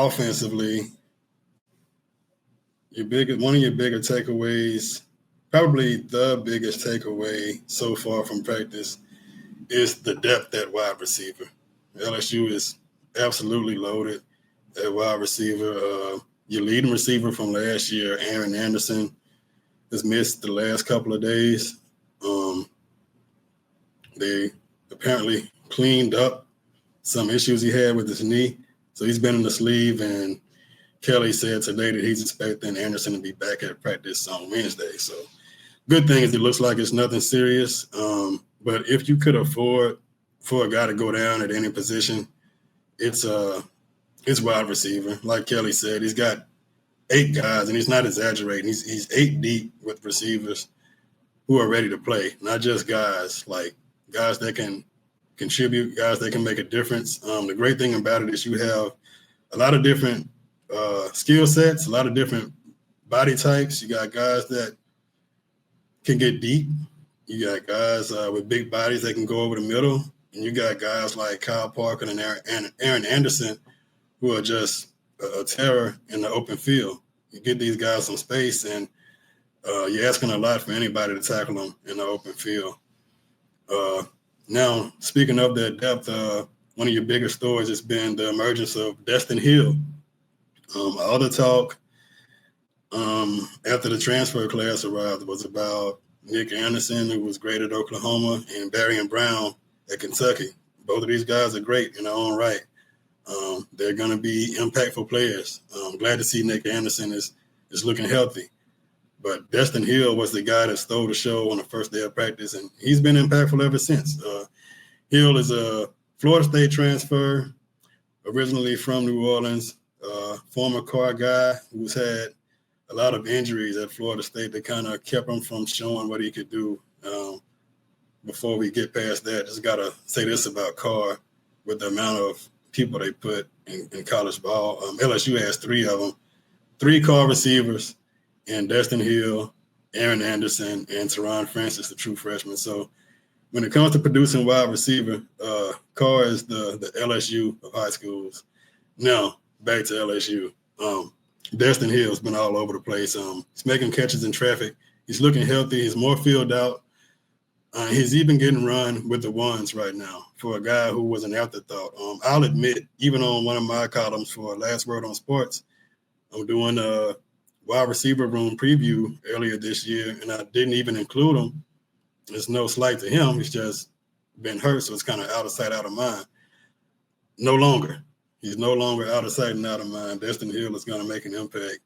offensively, one of your bigger takeaways, probably the biggest takeaway so far from practice, is the depth at wide receiver. LSU is absolutely loaded at wide receiver. Your leading receiver from last year, Aaron Anderson, has missed the last couple of days. They apparently cleaned up some issues he had with his knee. So he's been in the sleeve, and Kelly said today that he's expecting Anderson to be back at practice on Wednesday. So good thing is it looks like it's nothing serious. But if you could afford for a guy to go down at any position, it's wide receiver. Like Kelly said, he's got 8 guys, and he's not exaggerating. He's 8 deep with receivers who are ready to play, not just guys that can contribute, guys that can make a difference. The great thing about it is you have a lot of different skill sets, a lot of different body types. You got guys that can get deep. You got guys with big bodies that can go over the middle. And you got guys like Kyle Parker and Aaron Anderson who are just a terror in the open field. You get these guys some space, and you're asking a lot for anybody to tackle them in the open field. Now, speaking of that depth, one of your bigger stories has been the emergence of Destin Hill. All the talk after the transfer class arrived was about Nick Anderson, who was great at Oklahoma, and Barry Brown at Kentucky. Both of these guys are great in their own right. They're going to be impactful players. I'm glad to see Nick Anderson is looking healthy. But Destin Hill was the guy that stole the show on the first day of practice, and he's been impactful ever since. Hill is a Florida State transfer, originally from New Orleans, former car guy who's had a lot of injuries at Florida State that kind of kept him from showing what he could do. Before we get past that, just got to say this about Carr with the amount of people they put in college ball. LSU has 3 of them, 3 Carr receivers, and Destin Hill, Aaron Anderson, and Teron Francis, the true freshman. So when it comes to producing wide receiver, Carr is the LSU of high schools. Now, back to LSU. Destin Hill's been all over the place. He's making catches in traffic. He's looking healthy. He's more filled out. He's even getting run with the ones right now for a guy who was an afterthought. I'll admit, even on one of my columns for Last Word on Sports, I'm doing a wide receiver room preview earlier this year, and I didn't even include him. There's no slight to him. He's just been hurt, so it's kind of out of sight, out of mind. No longer. He's no longer out of sight and out of mind. Destin Hill is going to make an impact.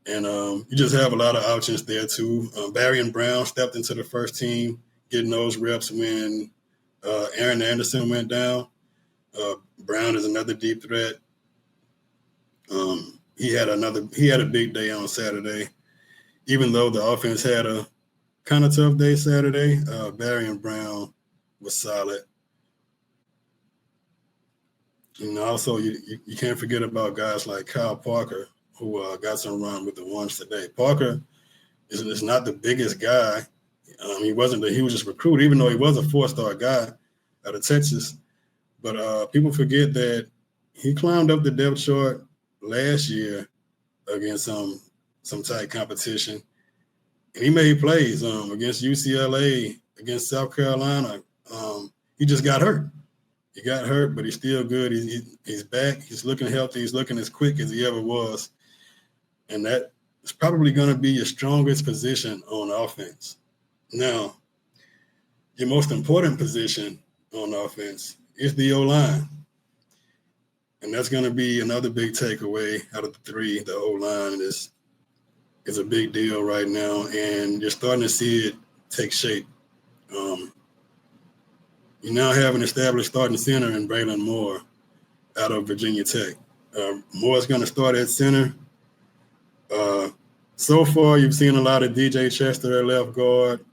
And you just have a lot of options there, too. Barry Brown stepped into the first team, getting those reps when Aaron Anderson went down. Brown is another deep threat. He had a big day on Saturday. Even though the offense had a kind of tough day Saturday, Barry Brown was solid. And also, you can't forget about guys like Kyle Parker, who got some run with the ones today. Parker is not the biggest guy. He wasn't the hugest recruit, even though he was a 4-star guy out of Texas. But people forget that he climbed up the depth chart last year against some tight competition. And he made plays against UCLA, against South Carolina. He just got hurt. He got hurt, but he's still good. He's back. He's looking healthy. He's looking as quick as he ever was. And that is probably going to be your strongest position on offense. Now, your most important position on offense is the O-line. And that's going to be another big takeaway out of the 3. The O-line is a big deal right now, and you're starting to see it take shape. You now have an established starting center in Braylon Moore out of Virginia Tech. Moore's going to start at center. So far, you've seen a lot of DJ Chester at left guard,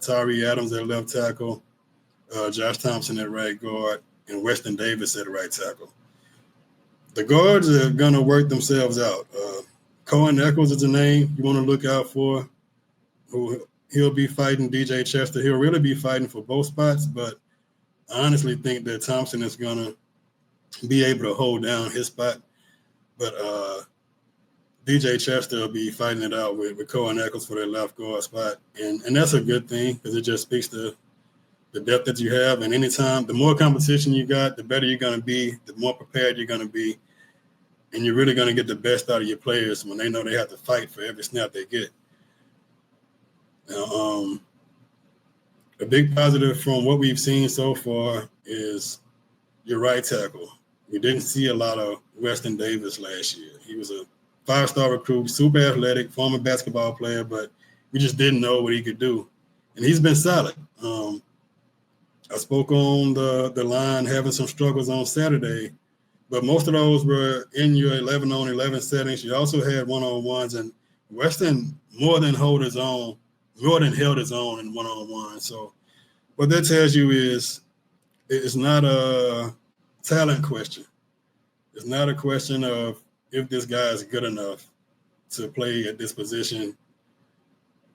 Tyree Adams at left tackle, Josh Thompson at right guard, and Weston Davis at right tackle. The guards are going to work themselves out. Cohen Eccles is a name you want to look out for. He'll be fighting DJ Chester. He'll really be fighting for both spots, but I honestly think that Thompson is going to be able to hold down his spot. But DJ Chester will be fighting it out with Cohen Eccles for their left guard spot. And that's a good thing because it just speaks to the depth that you have. And anytime, the more competition you got, the better you're going to be, the more prepared you're going to be. And you're really going to get the best out of your players when they know they have to fight for every snap they get. Now, a big positive from what we've seen so far is your right tackle. We didn't see a lot of Weston Davis last year. He was a 5-star recruit, super athletic, former basketball player, but we just didn't know what he could do. And he's been solid. I spoke on the line having some struggles on Saturday, but most of those were in your 11-on-11 settings. You also had one-on-ones, and Weston more than held his own in one-on-one. So what that tells you is it's not a talent question. It's not a question of if this guy is good enough to play at this position.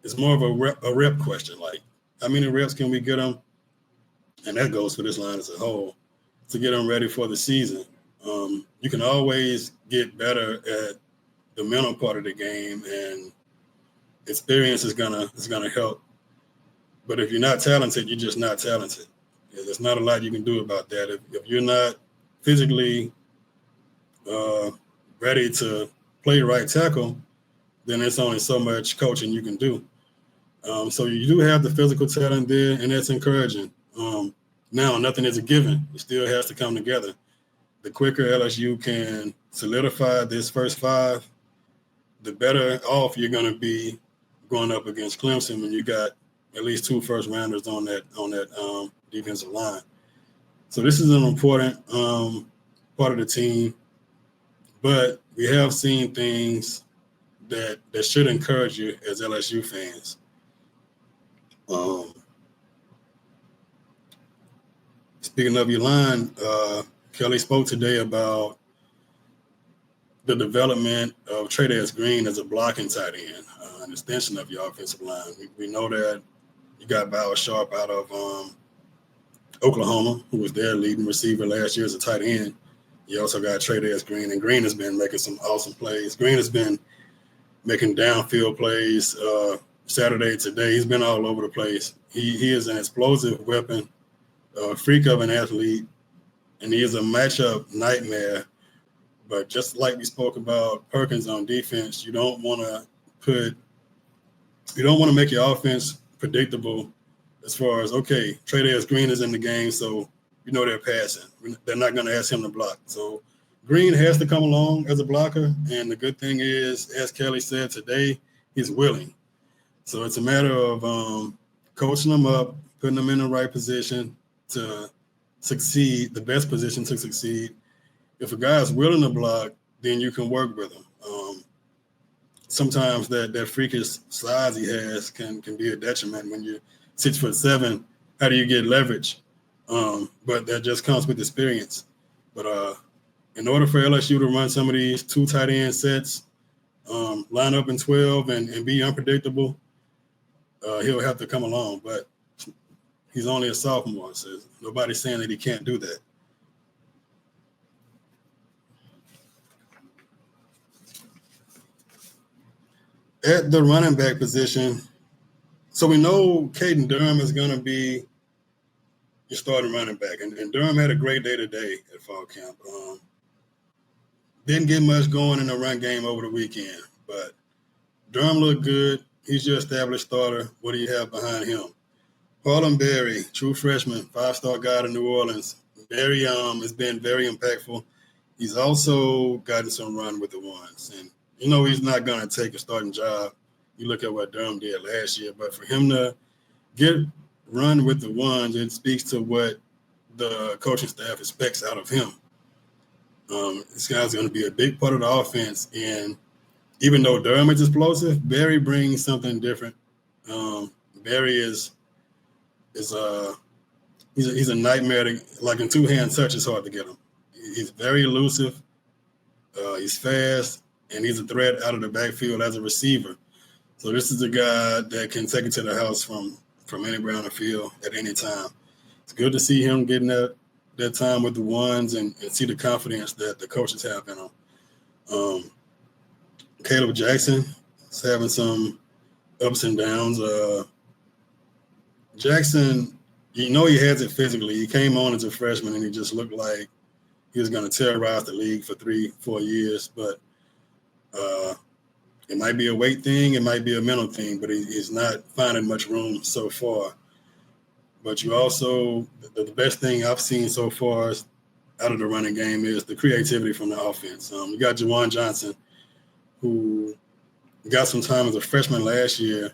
It's more of a rep question, like how many reps can we get him? And that goes for this line as a whole to get him ready for the season. You can always get better at the mental part of the game, and experience is gonna help. But if you're not talented, you're just not talented. There's not a lot you can do about that. If you're not physically ready to play right tackle, then there's only so much coaching you can do. So you do have the physical talent there, and that's encouraging. Now, nothing is a given. It still has to come together. The quicker LSU can solidify this first 5, the better off you're going to be going up against Clemson when you got at least 2 first-rounders on that defensive line. So this is an important part of the team, but we have seen things that should encourage you as LSU fans. Speaking of your line, Kelly spoke today about the development of Trey Green as a blocking tight end, an extension of your offensive line. We know that you got Bauer Sharp out of Oklahoma, who was their leading receiver last year as a tight end. You also got Trey Green, and Green has been making some awesome plays. Green has been making downfield plays Saturday, today. He's been all over the place. He is an explosive weapon, a freak of an athlete, and he is a matchup nightmare. But just like we spoke about Perkins on defense, you don't want to make your offense predictable as far as, okay, Trey Green is in the game, so you know they're passing. They're not going to ask him to block. So Green has to come along as a blocker, and the good thing is, as Kelly said today, he's willing. So it's a matter of coaching him up, putting him in the right position to succeed, the best position to succeed. If a guy is willing to block, then you can work with him. Sometimes that freakish size he has can be a detriment when you're 6'7". How do you get leverage? But that just comes with experience. But in order for LSU to run some of these 2 tight end sets, line up in 12 and be unpredictable, he'll have to come along. But he's only a sophomore, so nobody's saying that he can't do that. At the running back position, so we know Caden Durham is going to be your starting running back. And Durham had a great day today at fall camp. Didn't get much going in the run game over the weekend, but Durham looked good. He's your established starter. What do you have behind him? Harlem Berry, true freshman, 5-star guy to New Orleans. Berry has been very impactful. He's also gotten some run with the ones. And you know he's not going to take a starting job. You look at what Durham did last year. But for him to get run with the ones, it speaks to what the coaching staff expects out of him. This guy's going to be a big part of the offense. And even though Durham is explosive, Berry brings something different. Berry is he's a nightmare to, like in two-hand touch, it's hard to get him. He's very elusive. He's fast, and he's a threat out of the backfield as a receiver. So this is a guy that can take it to the house from anywhere on the field at any time. It's good to see him getting that time with the ones and see the confidence that the coaches have in him. Caleb Jackson is having some ups and downs. Jackson, he has it physically. He came on as a freshman and he just looked like he was going to terrorize the league for 3-4 years. But it might be a weight thing, it might be a mental thing, but he's not finding much room so far. But you also, the best thing I've seen so far out of the running game is the creativity from the offense. You got Juwan Johnson, who got some time as a freshman last year.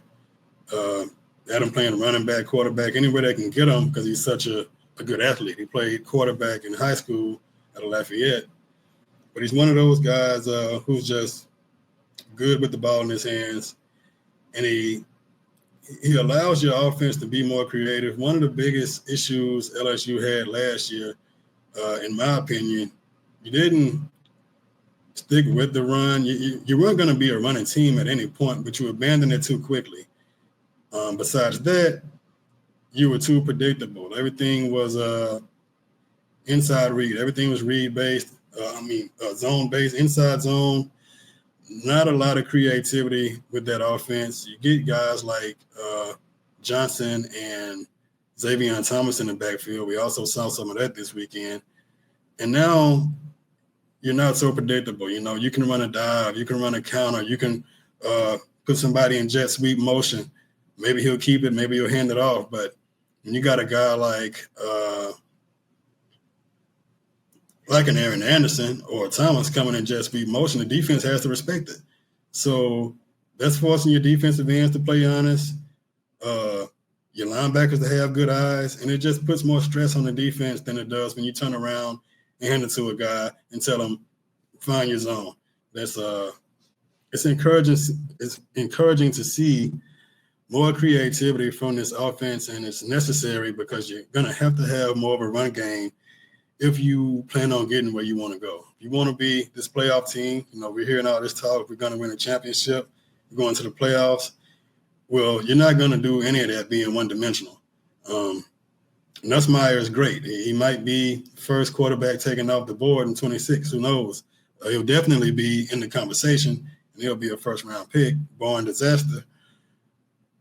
Had him playing running back, quarterback, anywhere they can get him because he's such a good athlete. He played quarterback in high school at Lafayette. But he's one of those guys who's just good with the ball in his hands. And he allows your offense to be more creative. One of the biggest issues LSU had last year, in my opinion, you didn't stick with the run. You weren't going to be a running team at any point, but you abandoned it too quickly. Besides that, you were too predictable. Everything was inside read. Everything was read-based. Zone-based, inside zone. Not a lot of creativity with that offense. You get guys like Johnson and Xavier Thomas in the backfield. We also saw some of that this weekend. And now you're not so predictable. You can run a dive. You can run a counter. You can put somebody in jet sweep motion. Maybe he'll keep it. Maybe he'll hand it off. But when you got a guy like an Aaron Anderson or Thomas coming in jet sweep motion, the defense has to respect it. So that's forcing your defensive ends to play honest, your linebackers to have good eyes, and it just puts more stress on the defense than it does when you turn around and hand it to a guy and tell him, find your zone. That's it's encouraging. It's encouraging to see more creativity from this offense, and it's necessary because you're going to have more of a run game if you plan on getting where you want to go. If you want to be this playoff team, we're hearing all this talk, we're going to win a championship, we're going to the playoffs. Well, you're not going to do any of that being one-dimensional. Nussmeier is great. He might be first quarterback taken off the board in 26. Who knows? He'll definitely be in the conversation, and he'll be a first-round pick, barring disaster.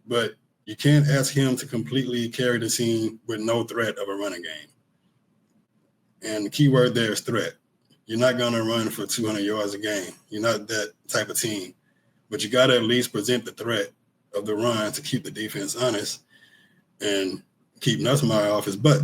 But you can't ask him to completely carry the team with no threat of a running game. And the key word there is threat. You're not going to run for 200 yards a game. You're not that type of team. But you got to at least present the threat of the run to keep the defense honest and keep Nussmeier off his butt.